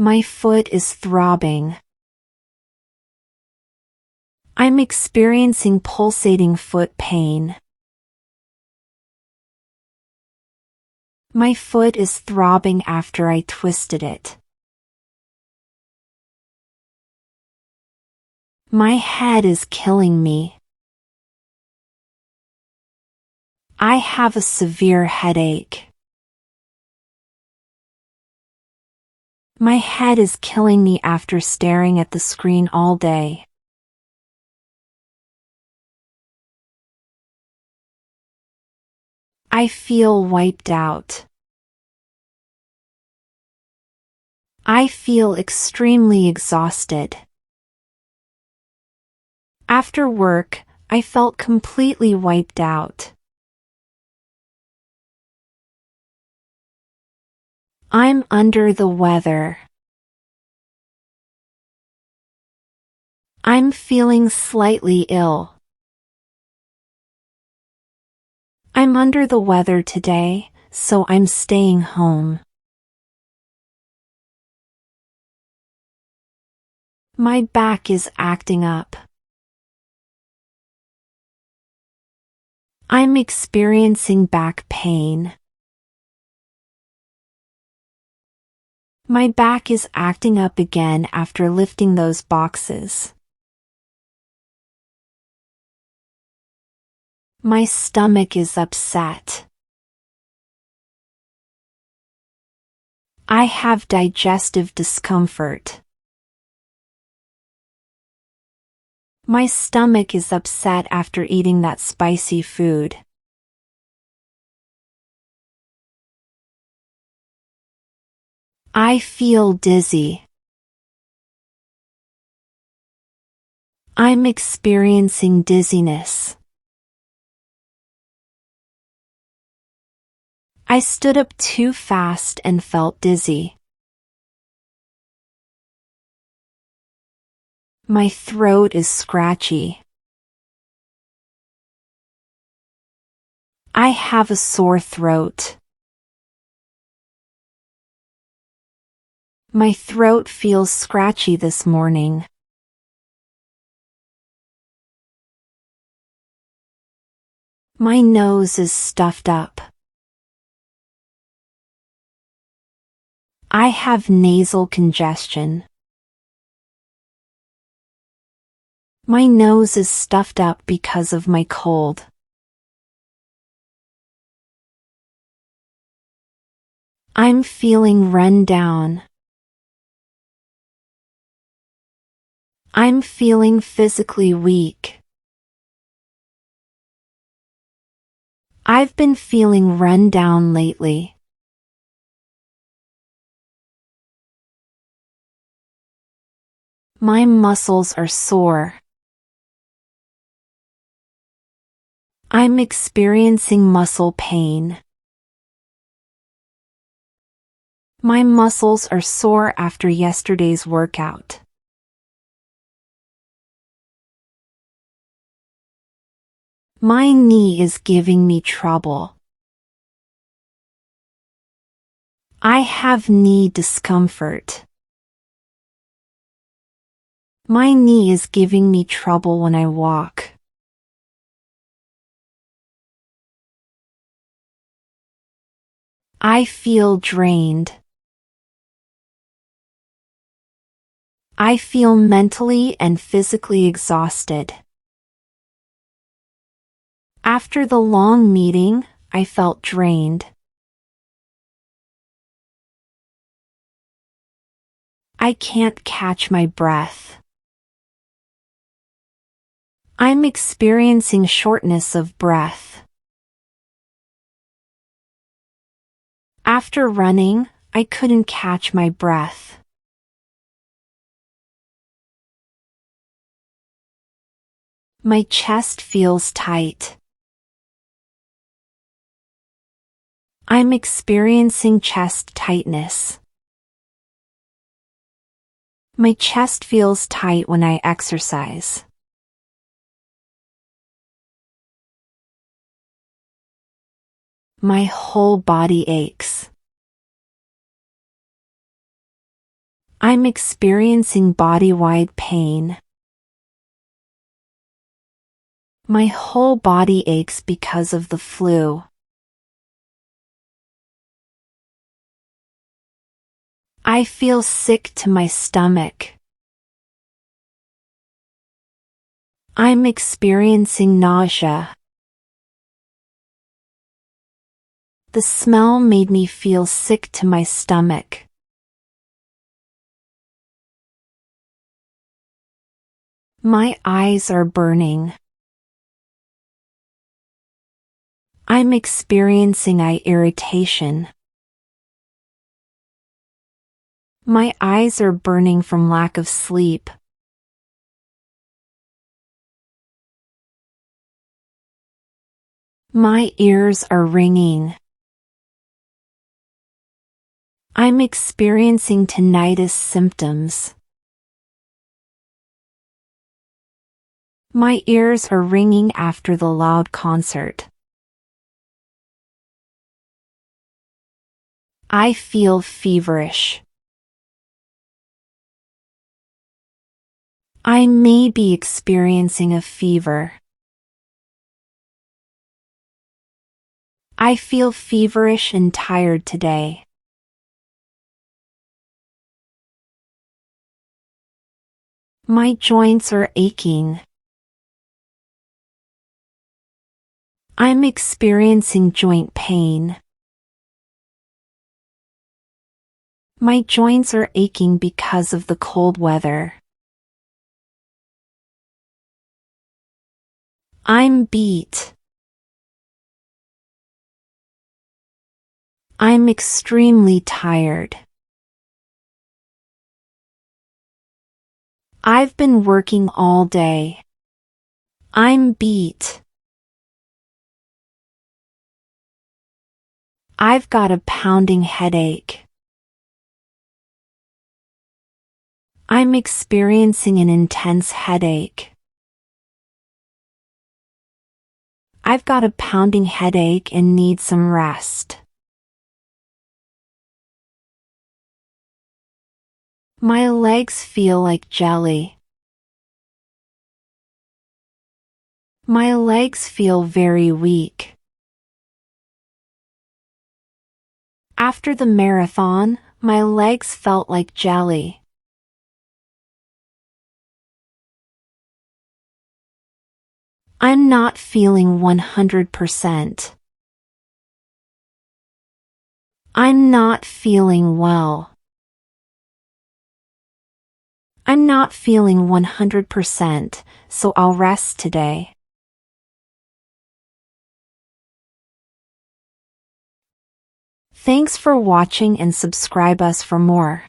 My foot is throbbing. I'm experiencing pulsating foot pain. My foot is throbbing after I twisted it. My head is killing me. I have a severe headache. My head is killing me after staring at the screen all day. I feel wiped out. I feel extremely exhausted. After work, I felt completely wiped out. I'm under the weather. I'm feeling slightly ill. I'm under the weather today, so I'm staying home. My back is acting up. I'm experiencing back pain. My back is acting up again after lifting those boxes. My stomach is upset. I have digestive discomfort. My stomach is upset after eating that spicy food. I feel dizzy. I'm experiencing dizziness. I stood up too fast and felt dizzy. My throat is scratchy. I have a sore throat. My throat feels scratchy this morning. My nose is stuffed up. I have nasal congestion. My nose is stuffed up because of my cold. I'm feeling run down. I'm feeling physically weak. I've been feeling run down lately. My muscles are sore. I'm experiencing muscle pain. My muscles are sore after yesterday's workout. My knee is giving me trouble. I have knee discomfort. My knee is giving me trouble when I walk. I feel drained. I feel mentally and physically exhausted. After the long meeting, I felt drained. I can't catch my breath. I'm experiencing shortness of breath. After running, I couldn't catch my breath. My chest feels tight. I'm experiencing chest tightness. My chest feels tight when I exercise. My whole body aches. I'm experiencing body-wide pain. My whole body aches because of the flu. I feel sick to my stomach. I'm experiencing nausea. The smell made me feel sick to my stomach. My eyes are burning. I'm experiencing eye irritation. My eyes are burning from lack of sleep. My ears are ringing. I'm experiencing tinnitus symptoms. My ears are ringing after the loud concert. I feel feverish. I may be experiencing a fever. I feel feverish and tired today. My joints are aching. I'm experiencing joint pain. My joints are aching because of the cold weather. I'm beat. I'm extremely tired. I've been working all day. I'm beat. I've got a pounding headache. I'm experiencing an intense headache. I've got a pounding headache and need some rest. My legs feel like jelly. My legs feel very weak. After the marathon, my legs felt like jelly. I'm not feeling 100%. I'm not feeling well. I'm not feeling 100%, so I'll rest today. Thanks for watching and subscribe us for more.